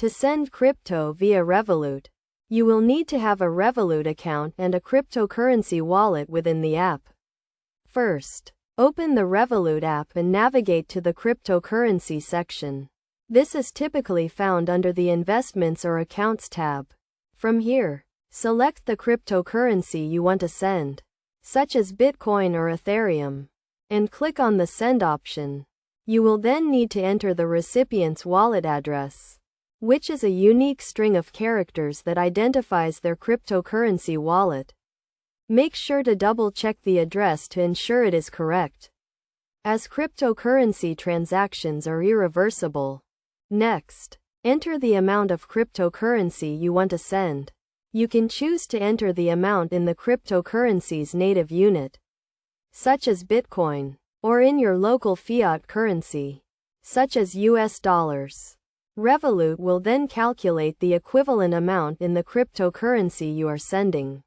To send crypto via Revolut, you will need to have a Revolut account and a cryptocurrency wallet within the app. First, open the Revolut app and navigate to the cryptocurrency section. This is typically found under the Investments or Accounts tab. From here, select the cryptocurrency you want to send, such as Bitcoin or Ethereum, and click on the Send option. You will then need to enter the recipient's wallet address, which is a unique string of characters that identifies their cryptocurrency wallet. Make sure to double-check the address to ensure it is correct, as cryptocurrency transactions are irreversible. Next, enter the amount of cryptocurrency you want to send. You can choose to enter the amount in the cryptocurrency's native unit, such as Bitcoin, or in your local fiat currency, such as US dollars. Revolut will then calculate the equivalent amount in the cryptocurrency you are sending.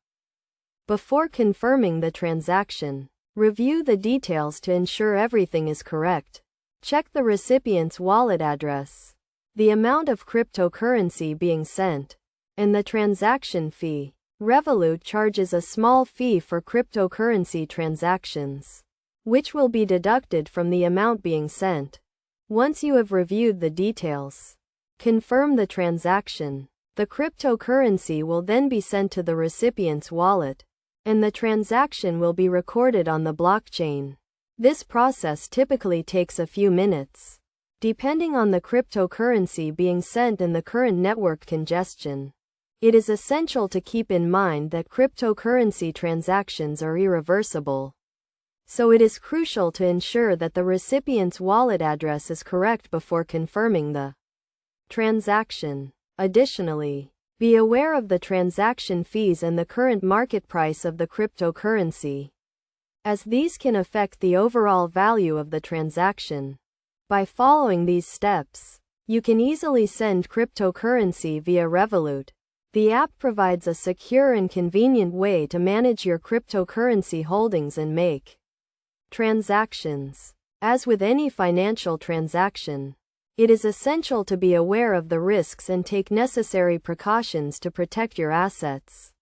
Before confirming the transaction, review the details to ensure everything is correct. Check the recipient's wallet address, the amount of cryptocurrency being sent, and the transaction fee. Revolut charges a small fee for cryptocurrency transactions, which will be deducted from the amount being sent. Once you have reviewed the details, confirm the transaction. The cryptocurrency will then be sent to the recipient's wallet, and the transaction will be recorded on the blockchain. This process typically takes a few minutes, depending on the cryptocurrency being sent and the current network congestion. It is essential to keep in mind that cryptocurrency transactions are irreversible, so it is crucial to ensure that the recipient's wallet address is correct before confirming the transaction. Additionally, be aware of the transaction fees and the current market price of the cryptocurrency, as these can affect the overall value of the transaction. By following these steps, you can easily send cryptocurrency via Revolut. The app provides a secure and convenient way to manage your cryptocurrency holdings and make transactions. As with any financial transaction, it is essential to be aware of the risks and take necessary precautions to protect your assets.